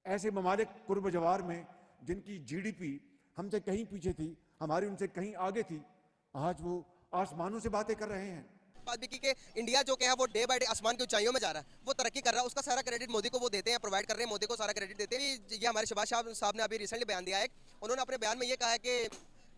ऐसे ममालिक कुर्ब जवार में जिनकी जीडीपी हमसे कहीं पीछे थी, हमारी उनसे कहीं आगे थी, आज वो आसमानों से बातें कर रहे हैं। बात भी की कि इंडिया जो क्या है वो डे बाय डे आसमान की ऊंचाइयों में जा रहा है, वो तरक्की कर रहा है, उसका सारा क्रेडिट मोदी को वो देते हैं, प्रोवाइड कर रहे हैं, मोदी को सारा क्रेडिट देते हैं। ये हमारे शहबाज साहब ने अभी रिसेंटली बयान दिया है। उन्होंने अपने बयान में ये कहा है कि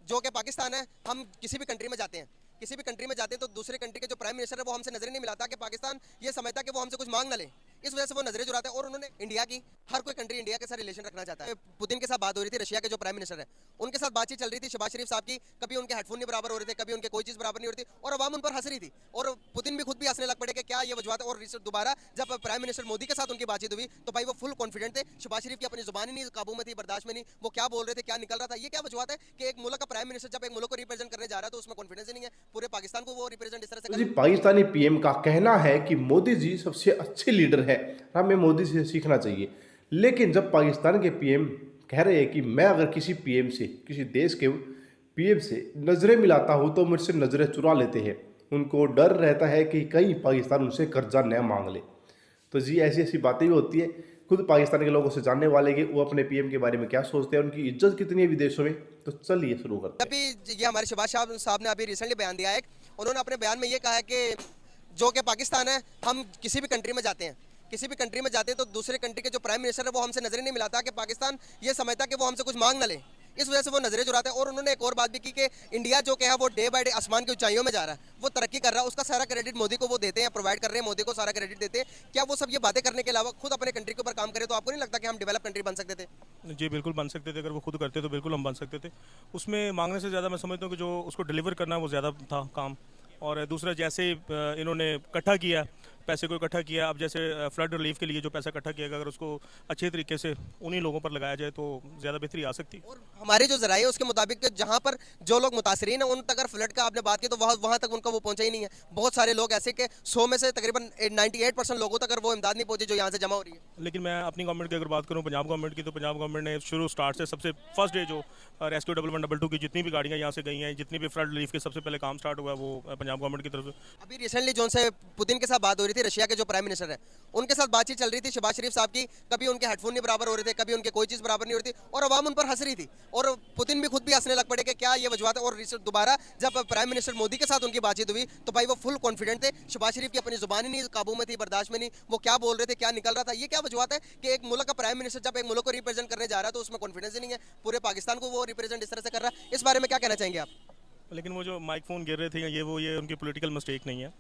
जो कि पाकिस्तान है, हम किसी भी कंट्री में जाते हैं, किसी भी कंट्री में जाते हैं तो दूसरे कंट्री के जो प्राइम मिनिस्टर है वो हमसे नजर नहीं मिलाता कि पाकिस्तान ये समझता कि वो हमसे कुछ मांग ना ले, इस वजह से वो नजरें चुराते हैं। और उन्होंने इंडिया की, हर कोई कंट्री इंडिया के साथ रिलेशन रखना चाहता है। पुतिन के साथ बात हो रही थी, रशिया के जो प्राइम मिनिस्टर है उनके साथ बातचीत चल रही थी शहबाज शरीफ साहब की, कभी उनके हेडफोन नहीं बराबर हो रहे थे, कभी उनके कोई चीज़ बराबर नहीं हो रही थी और अवाम उन पर हंस रही थी और पुतिन भी खुद भी हंसने लग पड़े कि क्या ये वजूहत है। और दोबारा जब प्राइम मिनिस्टर मोदी के साथ उनकी बातचीत हुई तो भाई वो फुल कॉन्फिडेंट थे, शहबाज शरीफ की अपनी जुबान ही नहीं काबू में थी, बर्दाश्त में नहीं, वो क्या बोल रहे थे, क्या निकल रहा था। ये क्या वजूहत है कि एक मुल्क का प्राइम मिनिस्टर जब एक मुल्क को रिप्रेजेंट करने जा रहा है तो उसमें कॉन्फिडेंस ही नहीं है, पूरे पाकिस्तान को वो रिप्रेजेंट इस तरह से जी, पाकिस्तानी पीएम का कहना है कि मोदी जी सबसे अच्छे लीडर हैं, हमें मोदी से सीखना चाहिए। लेकिन जब पाकिस्तान के पीएम कह रहे हैं कि मैं अगर किसी पीएम से, किसी देश के पीएम से नज़रें मिलाता हूं तो मुझसे नज़रें चुरा लेते हैं, उनको डर रहता है कि कहीं पाकिस्तान उनसे कर्जा न मांग ले। तो जी, ऐसी ऐसी बातें भी होती है। खुद पाकिस्तान के लोगों से जानने वाले कि वो अपने पीएम के बारे में क्या सोचते हैं, उनकी इज्जत कितनी है विदेशों में। तो चलिए शुरू करते हैं। अभी ये हमारे शहबाज साहब ने अभी रिसेंटली बयान दिया है। उन्होंने अपने बयान में ये कहा है कि जो कि पाकिस्तान है, हम किसी भी कंट्री में जाते हैं, किसी भी कंट्री में जाते हैं तो दूसरे कंट्री के जो प्राइम मिनिस्टर है वो हमसे नजरें नहीं मिलाता कि पाकिस्तान ये समझता कि वो हमसे कुछ मांग ना ले, इस वजह से वो नजरें चुराते हैं। और उन्होंने एक और बात भी की कि इंडिया जो क्या है वो डे बाय डे आसमान की ऊंचाइयों में जा रहा है, वो तरक्की कर रहा है, उसका सारा क्रेडिट मोदी को वो देते हैं, प्रोवाइड कर रहे हैं, मोदी को सारा क्रेडिट देते हैं। क्या वो सब ये बातें करने के अलावा खुद अपने कंट्री के ऊपर काम करें तो आपको नहीं लगता कि हम डेवलप कंट्री बन सकते थे? जी बिल्कुल बन सकते थे, अगर वो खुद करते तो बिल्कुल हम बन सकते थे। उसमें मांगने से ज़्यादा मैं समझता हूँ कि जो उसको डिलीवर करना वो ज़्यादा था काम। और दूसरा, जैसे इन्होंने इकट्ठा किया, पैसे को इकट्ठा किया, अब जैसे फ्लड रिलीफ के लिए जो पैसा इकट्ठा किया गया, अगर उसको अच्छे तरीके से उन्हीं लोगों पर लगाया जाए तो ज़्यादा बेहतरी आ सकती। और हमारे जो जराये उसके मुताबिक कि जहाँ पर जो लोग मुतासरीन हैं उन तक अगर फ्लड का आपने बात की तो वहाँ तक उनका वो पहुंचा ही नहीं है। बहुत सारे लोग ऐसे कि 100 में से तकरीबन 98% लोगों तक अगर वो इमदाद नहीं पहुंची जो यहाँ से जमा हो रही है। लेकिन मैं अपनी गवर्नमेंट की अगर बात करूँ, पंजाब गवर्नमेंट की, तो पंजाब गवर्नमेंट ने शुरू स्टार्ट से सबसे फर्स्ट डे जो रेस्क्यू 1122 की जितनी भी गाड़ियाँ यहाँ से गई हैं, जितनी भी फ्लड रिलीफ के सबसे पहले काम स्टार्ट हुआ है वो पंजाब गवर्नमेंट की तरफ से। अभी रिसेंटली जो से पुतिन के साथ बात हो रही थी, रशिया के जो प्राइम मिनिस्टर है उनके साथ बातचीत चल रही थी शहबाज शरीफ साहब की, कभी उनके हेडफोन नहीं बराबर हो रहे थे, कभी उनके कोई चीज़ बराबर नहीं हो रही थी और अवाम उन पर हंस रही थी और पुतिन भी खुद भी हंसने लग पड़े कि क्या ये वजूहत है। और दोबारा जब प्राइम मिनिस्टर मोदी के साथ उनकी बातचीत हुई तो भाई वो फुल कॉन्फिडेंट थे, शहबाज शरीफ की अपनी जुबान ही नहीं काबू में थी, बर्दाश्त में नहीं, वो क्या बोल रहे थे, क्या निकल रहा था। ये क्या वजूहत है कि एक मुल्क का प्राइम मिनिस्टर जब एक मुल्क को रिप्रेजेंट करने जा रहा है तो उसमें कॉन्फिडेंस ही नहीं है, पूरे पाकिस्तान को वो रिप्रेजेंट इस तरह से कर रहा है। इस बारे में क्या कहना चाहेंगे आप? लेकिन वो जो माइक फ़ोन गिर रहे थे ये उनकी पॉलिटिकल मिस्टेक नहीं है।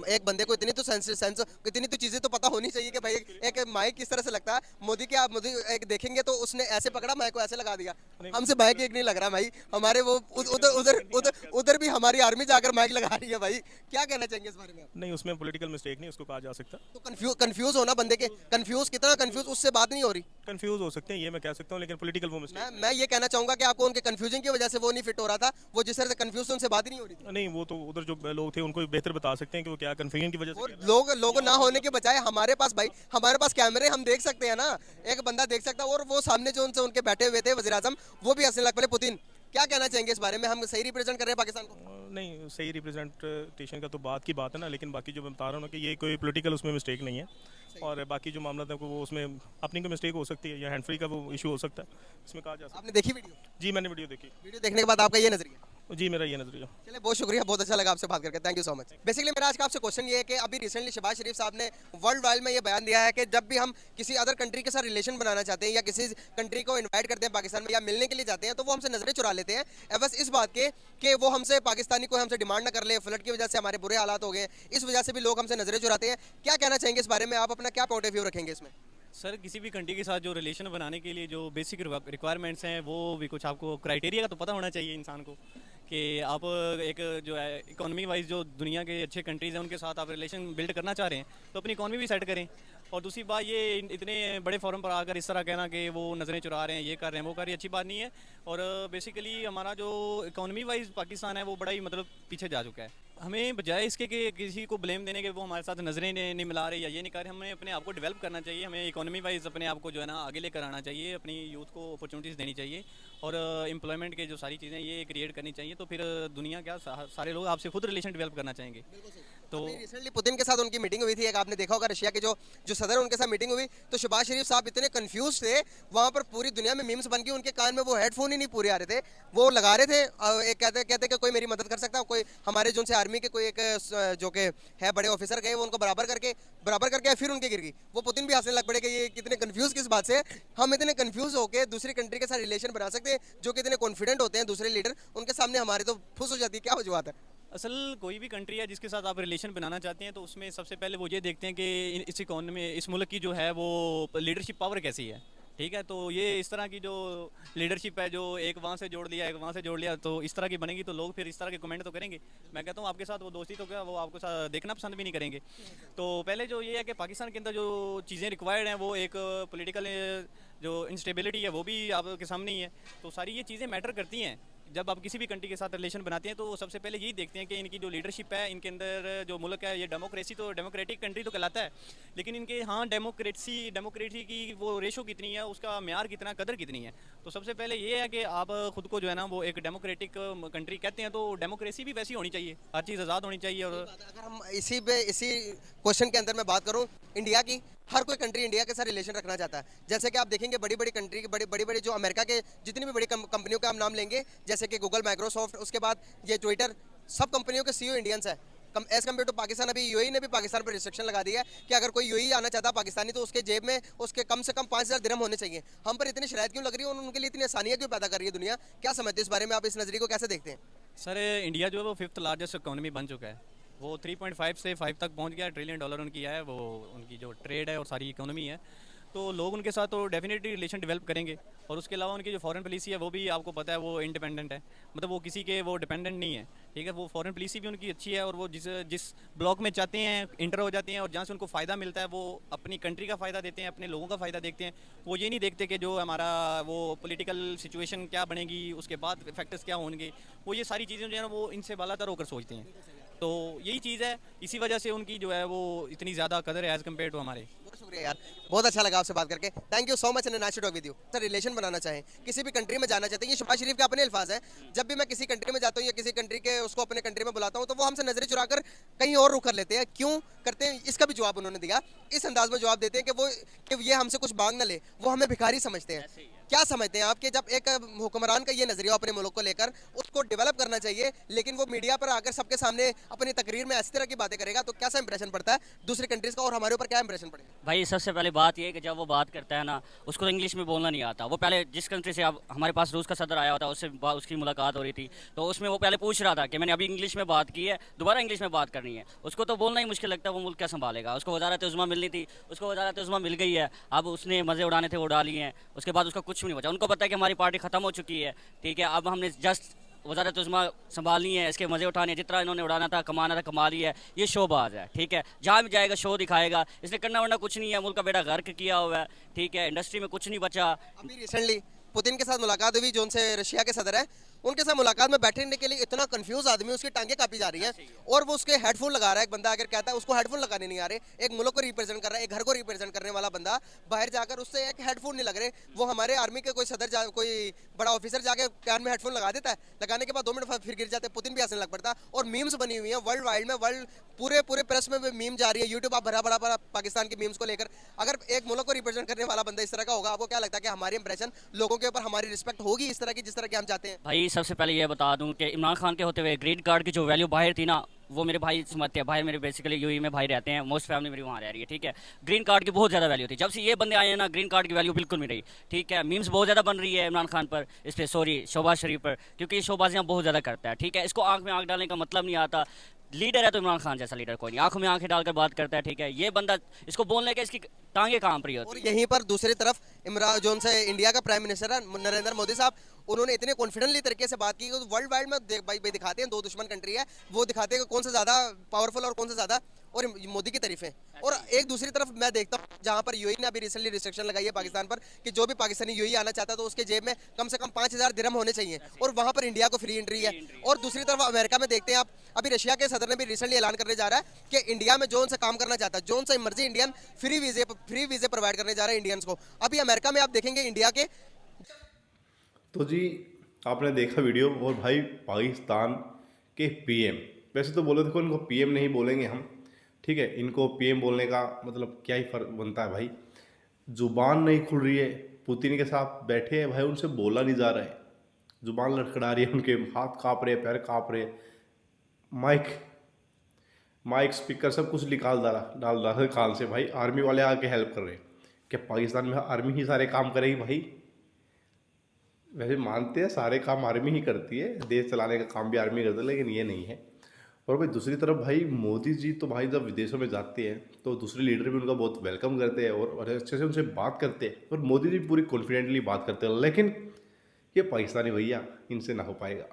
एक बंदे को इतनी तो सेंस इतनी तो चीजें तो पता होनी चाहिए कि भाई एक माइक किस तरह से लगता है। मोदी के आप मोदी एक देखेंगे तो उसने ऐसे पकड़ा, माइक को ऐसे लगा दिया, हमसे माइक एक नहीं लग रहा भाई, हमारे वो उधर उधर उधर उधर भी हमारी आर्मी जाकर माइक लगा रही है भाई। क्या कहना चाहेंगे इस बारे में? नहीं, उसमें पॉलिटिकल मिस्टेक नहीं उसको कहा जा सकता। तो कंफ्यूज होना बंदे के, कंफ्यूज कितना कंफ्यूज, उससे बात नहीं हो रही। कंफ्यूज हो सकते हैं ये मैं कह सकता हूँ, लेकिन पॉलिटिकल वो मिस्टेक। मैं ये कहना चाहूंगा कि आपको उनके कंफ्यूजन की वजह से वो नहीं फिट हो रहा था, वो जिस तरह से कंफ्यूज उनसे बात ही नहीं हो रही थी। नहीं, वो तो उधर जो लोग थे उनको बेहतर बता सकते हैं कि वो क्या कन्फ्यूजन की वजह से। और लोग ना होने के बजाय हमारे पास भाई, हमारे पास कैमरे, हम देख सकते हैं ना, एक बंदा देख सकता है। और वो सामने जो उनसे उनके बैठे हुए थे वज़ीर आज़म, वो भी हंसने लग पड़े। पुतिन क्या कहना चाहेंगे इस बारे में? हम सही रिप्रेजेंट कर रहे हैं पाकिस्तान को? नहीं, सही रिप्रेजेंटेशन का तो बात की बात है ना, लेकिन बाकी जो मैं बता रहा हूँ ना कि ये कोई पॉलिटिकल उसमें मिस्टेक नहीं है। और बाकी जो मामला था वो उसमें अपनी कोई मिस्टेक हो सकती है या हैंड फ्री का वो इशू हो सकता है, इसमें कहा जा सकता है। आपने देखी वीडियो? जी मैंने वीडियो देखी। वीडियो देखने के बाद आपका ये नजरिया? जी मेरा ये नजरिया। चलिए, बहुत शुक्रिया, बहुत अच्छा लगा आपसे बात करके, thank you so much. Basically मेरा आज का आपसे क्वेश्चन ये है कि अभी रिसेंटली शहबाज शरीफ साहब ने वर्ल्ड वाइड में ये बयान दिया है कि जब भी हम किसी अदर कंट्री के साथ रिलेशन बनाना चाहते हैं या किसी कंट्री को इनवाइट करते हैं पाकिस्तान में या मिलने के लिए जाते हैं तो वो हमसे नजरें चुरा लेते हैं बस इस बात के कि वो हमसे पाकिस्तानी को हमसे डिमांड ना कर ले। फ्लड की वजह से हमारे बुरे हालात हो गए, इस वजह से भी लोग हमसे नजरें चुराते हैं। क्या कहना चाहेंगे इस बारे में? आप अपना क्या पॉइंट ऑफ व्यू रखेंगे इसमें? सर, किसी भी कंट्री के साथ जो रिलेशन बनाने के लिए जो बेसिक रिक्वायरमेंट्स हैं वो भी कुछ आपको क्राइटेरिया का तो पता होना चाहिए इंसान को कि आप एक जो है इकोनॉमी वाइज जो दुनिया के अच्छे कंट्रीज़ हैं उनके साथ आप रिलेशन बिल्ड करना चाह रहे हैं तो अपनी इकॉनमी भी सेट करें। और दूसरी बात, ये इतने बड़े फोरम पर आकर इस तरह कहना कि वो नज़रें चुरा रहे हैं, ये कर रहे हैं, वो कर रही, अच्छी बात नहीं है। और बेसिकली हमारा जो इकोनॉमी वाइज पाकिस्तान है वो बड़ा ही मतलब पीछे जा चुका है। हमें बजाय इसके कि किसी को ब्लेम देने के वो हमारे साथ नज़रें नहीं मिला रहे या ये नहीं कर रहे, हमें अपने आप को डेवलप करना चाहिए। हमें इकोनॉमी वाइज अपने आप को जो है ना आगे लेकर आना चाहिए, अपनी यूथ को अपॉर्चुनिटीज़ देनी चाहिए और एम्प्लॉयमेंट के जो सारी चीज़ें ये क्रिएट करनी चाहिए। तो फिर दुनिया क्या सारे लोग आपसे खुद रिलेशन डेवलप करना चाहेंगे। तो रिसेंटली पुतिन के साथ उनकी मीटिंग हुई थी, एक आपने देखा होगा रशिया के जो सदर है उनके साथ मीटिंग हुई, तो शहबाज शरीफ साहब इतने कंफ्यूज थे, वहां पर पूरी दुनिया में मीम्स बन गई, उनके कान में वो हेडफोन ही नहीं पूरे आ रहे थे, वो लगा रहे थे, एक कहते कि कोई मेरी मदद कर सकता है, कोई हमारे जो से आर्मी के कोई एक जो कि है बड़े ऑफिसर गए, वो उनको बराबर करके फिर उनके गिर गई। वो पुतिन भी हंसने लग पड़े कि ये कितने कंफ्यूज किस बात से है, हम इतने कंफ्यूज होकर दूसरी कंट्री के साथ रिलेशन बना सकते हैं, जो कि इतने कॉन्फिडेंट होते हैं दूसरे लीडर, उनके सामने हमारे तो फुस हो जाती है, क्या वजूहत है? असल कोई भी कंट्री है जिसके साथ आप रिलेशन बनाना चाहते हैं तो उसमें सबसे पहले वो ये देखते हैं कि इस इकोनॉमी में इस मुल्क की जो है वो लीडरशिप पावर कैसी है, ठीक है। तो ये इस तरह की जो लीडरशिप है, जो एक वहाँ से जोड़ लिया एक वहाँ से जोड़ लिया, तो इस तरह की बनेगी तो लोग फिर इस तरह के कमेंट तो करेंगे। मैं कहता हूँ आपके साथ वो दोस्ती तो क्या, वो आपको साथ देखना पसंद भी नहीं करेंगे। तो पहले जो ये है कि पाकिस्तान के अंदर जो चीज़ें रिक्वायर्ड हैं, वो एक पॉलिटिकल जो इंस्टेबिलिटी है वो भी आपके सामने ही है। तो सारी ये चीज़ें मैटर करती हैं जब आप किसी भी कंट्री के साथ रिलेशन बनाते हैं। तो सबसे पहले यही देखते हैं कि इनकी जो लीडरशिप है, इनके अंदर जो मुल्क है, ये डेमोक्रेसी तो डेमोक्रेटिक कंट्री तो कहलाता है, लेकिन इनके हाँ डेमोक्रेसी की वो रेशो कितनी है, उसका म्यार कितना, कदर कितनी है। तो सबसे पहले ये है कि आप खुद को जो है ना वो एक डेमोक्रेटिक कंट्री कहते हैं, तो डेमोक्रेसी भी वैसी होनी चाहिए, हर चीज़ आज़ाद होनी चाहिए। और अगर हम इसी क्वेश्चन के अंदर मैं बात करूं इंडिया की, हर कोई कंट्री इंडिया के साथ रिलेशन रखना चाहता है। जैसे कि आप देखेंगे बड़ी बड़ी कंट्री के बड़ी जो अमेरिका के जितनी भी बड़ी कंपनियों का हम नाम लेंगे, जैसे कि गूगल, माइक्रोसॉफ्ट, उसके बाद ये ट्विटर, सब कंपनियों के सीईओ इंडियंस है एज कम्पेयर टू पाकिस्तान। अभी यूएई ने भी पाकिस्तान पर रिस्ट्रिक्शन लगा दिया है कि अगर कोई यूएई आना चाहता है पाकिस्तानी, तो उसके जेब में उसके कम से कम 5,000 दिरहम होने चाहिए। हम पर इतनी शरायत क्यों लग रही है, उनके लिए इतनी आसानियाँ क्यों पैदा कर रही है दुनिया? क्या समझते हैं इस बारे में, आप इस नजरिए को कैसे देखते हैं? सर इंडिया जो है वो 5th लार्जेस्ट इकोनॉमी बन चुका है, वो 3.5 से 5 तक पहुंच गया, ट्रिलियन डॉलर उनकी है, वो उनकी जो ट्रेड है और सारी इकोनॉमी है। तो लोग उनके साथ तो डेफिनेटली रिलेशन डेवलप करेंगे। और उसके अलावा उनकी जो फॉरेन पॉलिसी है वो भी आपको पता है वो इंडिपेंडेंट है, मतलब वो किसी के वो डिपेंडेंट नहीं है, ठीक है। वो फॉरेन पॉलिसी भी उनकी अच्छी है और वो जिस ब्लॉक में चाहते हैं इंटर हो जाते हैं, और जहाँ से उनको फ़ायदा मिलता है वो अपनी कंट्री का फ़ायदा देते हैं, अपने लोगों का फ़ायदा देखते हैं। वो ये नहीं देखते कि जो हमारा वो पॉलिटिकल सिचुएशन क्या बनेगी, उसके बाद फैक्टर्स क्या होंगे, वो ये सारी चीज़ें जो है ना वो इनसे बालातर होकर सोचते हैं। तो यही चीज़ है, इसी वजह से उनकी जो है वो इतनी ज़्यादा कदर है एज़ कम्पेयर टू हमारे। बहुत शुक्रिया यार, बहुत अच्छा लगा आपसे बात करके, thank you so much and nice to talk with you. Sir relation बनाना चाहें, किसी भी कंट्री में जाना चाहते हैं, ये शहबाज शरीफ के अपने अल्फाज हैं, जब भी मैं किसी कंट्री में जाता हूँ या किसी कंट्री के उसको अपने कंट्री में बुलाता हूँ, तो वो हमसे नजरें चुराकर कहीं और रुख कर लेते हैं। क्यों करते हैं इसका भी जवाब उन्होंने दिया, इस अंदाज में जवाब देते हैं कि ये हमसे कुछ मांग न ले, वो हमें भिखारी समझते हैं। क्या समझते हैं आप कि जब एक हुक्मरान का ये नजरिया अपने मुल्क को लेकर, उसको डेवलप करना चाहिए, लेकिन वो मीडिया पर आकर सबके सामने अपनी तकरीर में इस तरह की बातें करेगा, तो कैसा इंप्रेशन पड़ता है दूसरी कंट्रीज का और हमारे ऊपर क्या इंप्रेशन पड़ेगा? भाई सबसे पहले बात ये है कि जब वो बात करता है ना, उसको तो इंग्लिश में बोलना नहीं आता। वो पहले जिस कंट्री से अब हमारे पास रूस का सदर आया होता, उससे उसकी मुलाकात हो रही थी, तो उसमें वो पहले पूछ रहा था कि मैंने अभी इंग्लिश में बात की है, दोबारा इंग्लिश में बात करनी है। उसको तो बोलना ही मुश्किल लगता है, वो मुल्क क्या संभालेगा। उसको वज़ारत उज़्मा मिलनी थी, उसको वज़ारत उज़्मा मिल गई है, अब उसने मज़े उड़ाने थे वो उड़ा लिए हैं, उसके बाद उसका कुछ भी नहीं बचा। उनको पता है कि हमारी पार्टी ख़त्म हो चुकी है, ठीक है, अब हमने जस्ट वज़ारत उज़्मा संभालनी है, इसके मज़े उठाने, जितना इन्होंने उड़ाना था कमाना था कमा लिया है। ये शोबाज है, ठीक है, जहाँ भी जाएगा शो दिखाएगा, इसने करना वरना कुछ नहीं है, मुल्क का बेड़ा गर्क किया हुआ है, ठीक है, इंडस्ट्री में कुछ नहीं बचा। अभी रिसेंटली पुतिन के साथ मुलाकात हुई, जो उनसे रशिया के सदर है, उनके साथ मुलाकात में बैठने के लिए इतना कंफ्यूज आदमी, उसकी टांगे कापी जा रही है और वो उसके हेडफोन लगा रहा है। एक बंदा अगर कहता है उसको हेडफोन लगाने नहीं आ रहे, एक मुल्क को रिप्रेजेंट कर रहा है, एक घर को रिप्रेजेंट करने वाला बंदा बाहर जाकर उससे एक हेडफोन नहीं लग रहे, वो हमारे आर्मी के कोई सदर कोई बड़ा ऑफिसर जाके कान में हेडफोन लगा देता है, लगाने के बाद 2 मिनट फिर गिर जाते हैं, पुतिन भी हंसने लग पड़ता। और मीम्स बनी हुई है वर्ल्ड वाइड में, वर्ल्ड पूरे प्रेस में मीम जा रही है, यूट्यूब आप भरा पाकिस्तान के मीम्स को लेकर। अगर एक मुल्क को रिप्रेजेंट करने वाला बंदा इस तरह का होगा, आपको क्या लगता है कि हमारी इंप्रेशन लोगों के ऊपर, हमारी रिस्पेक्ट होगी इस तरह की जिस तरह की हम चाहते हैं? भाई सबसे पहले ये बता दूं कि इमरान खान के होते हुए ग्रीन कार्ड की जो वैल्यू बाहर थी ना, वो मेरे भाई समझते हैं। भाई मेरे बेसिकली यूएई में भाई रहते हैं, मोस्ट फैमिली मेरी वहाँ रह रही है, ठीक है। ग्रीन कार्ड की बहुत ज़्यादा वैल्यू थी, जब से ये बंदे आए हैं ना ग्रीन कार्ड की वैल्यू बिल्कुल नहीं रही, ठीक है। मीम्स बहुत ज़्यादा बन रही है इमरान खान पर, इस पर सॉरी शहबाज शरीफ पर, क्योंकि ये शहबाजियाँ बहुत ज़्यादा करता है, ठीक है। इसको आँख में आँख डालने का मतलब नहीं आता। लीडर है तो इमरान खान जैसा लीडर कोई नहीं, आंखों में आंखें डालकर बात करता है, ठीक है। ये बंदा, इसको बोलने के इसकी टांगे कहाँ पर होती है। और यहीं पर दूसरी तरफ इमरान जो से इंडिया का प्राइम मिनिस्टर है नरेंद्र मोदी साहब, उन्होंने इतने कॉन्फिडेंटली तरीके से बात की कि वर्ल्ड वाइड में भाई दिखाते हैं, 2 दुश्मन कंट्री है, वो दिखाते हैं कि कौन सा ज़्यादा पावरफुल और कौन सा ज़्यादा, और मोदी की तारीफ है। और एक दूसरी तरफ मैं देखता हूँ जहाँ पर यूएई ने अभी रिसेंटली रिस्ट्रिक्शन लगाई है पाकिस्तान पर कि जो भी पाकिस्तानी यूएई आना चाहता है तो उसके जेब में कम से कम 5,000 दिरहम होने चाहिए, और वहाँ पर इंडिया को फ्री एंट्री है। और दूसरी तरफ अमेरिका में देखते हैं आप, अभी रशिया के सदर ने भी रिसेंटली ऐलान करने जा रहा है कि इंडिया में जो उनसे काम करना चाहता है, जो उनसे मर्जी इंडियन फ्री वीजे प्रोवाइड करने जा रहे हैं इंडियंस को। अभी अमेरिका में आप देखेंगे इंडिया के। तो जी आपने देखा वीडियो, और भाई पाकिस्तान के पीएम वैसे तो बोलो देखो इनको पीएम नहीं बोलेंगे हम, ठीक है, इनको पीएम बोलने का मतलब क्या ही फर्क बनता है भाई। जुबान नहीं खुल रही है, पुतिन के साथ बैठे हैं भाई, उनसे बोला नहीं जा रहा है, जुबान लड़खड़ा रही है, उनके हाथ काँप रहे हैं, पैर काँप रहे हैं, माइक स्पीकर सब कुछ डाल रहा है कान से भाई। आर्मी वाले आके हेल्प कर रहे हैं। क्या पाकिस्तान में आर्मी ही सारे काम करेगी भाई? वैसे मानते हैं सारे काम आर्मी ही करती है, देश चलाने का काम भी आर्मी करती है, लेकिन ये नहीं है। और भाई दूसरी तरफ भाई मोदी जी तो भाई जब विदेशों में जाते हैं तो दूसरे लीडर भी उनका बहुत वेलकम करते हैं और अच्छे से उनसे बात करते हैं, और मोदी जी पूरी कॉन्फिडेंटली बात करते हैं। लेकिन ये पाकिस्तानी भैया, इनसे ना हो पाएगा।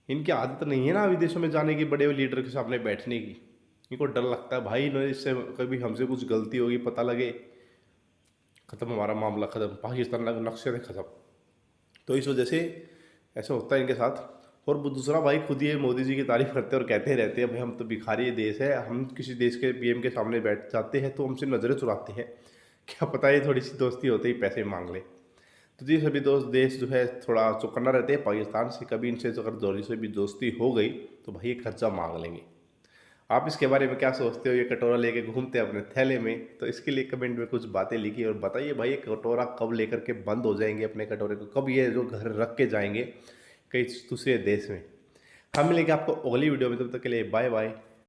इनकी आदत नहीं है ना विदेशों में जाने की, बड़े लीडर के सामने बैठने की। इनको डर लगता है भाई, इन्होंने इससे कभी हमसे कुछ गलती होगी पता लगे, ख़त्म हमारा मामला, ख़त्म, पाकिस्तान नक्शे से ख़त्म। तो इस वजह से ऐसा होता है इनके साथ। और दूसरा भाई खुद ये मोदी जी की तारीफ करते हैं और कहते रहते हैं भाई हम तो भिखारी देश है, हम किसी देश के पीएम के सामने बैठ जाते हैं तो हमसे नज़रें चुराते हैं, क्या पता है थोड़ी सी दोस्ती होते ही पैसे मांग ले। तो जी सभी दोस्त देश जो है थोड़ा चौकन्ना रहते हैं पाकिस्तान से, कभी इनसे अगर दोरी से भी दोस्ती हो गई तो भाई ये खर्चा मांग लेंगे। आप इसके बारे में क्या सोचते हो? ये कटोरा लेके घूमते हैं अपने थैले में, तो इसके लिए कमेंट में कुछ बातें लिखिए और बताइए भाई ये कटोरा कब लेकर के बंद हो जाएंगे अपने कटोरे को, कब ये जो घर रख के जाएंगे कहीं दूसरे देश में। हम मिलेंगे आपको अगली वीडियो में, तब तक के लिए बाय बाय।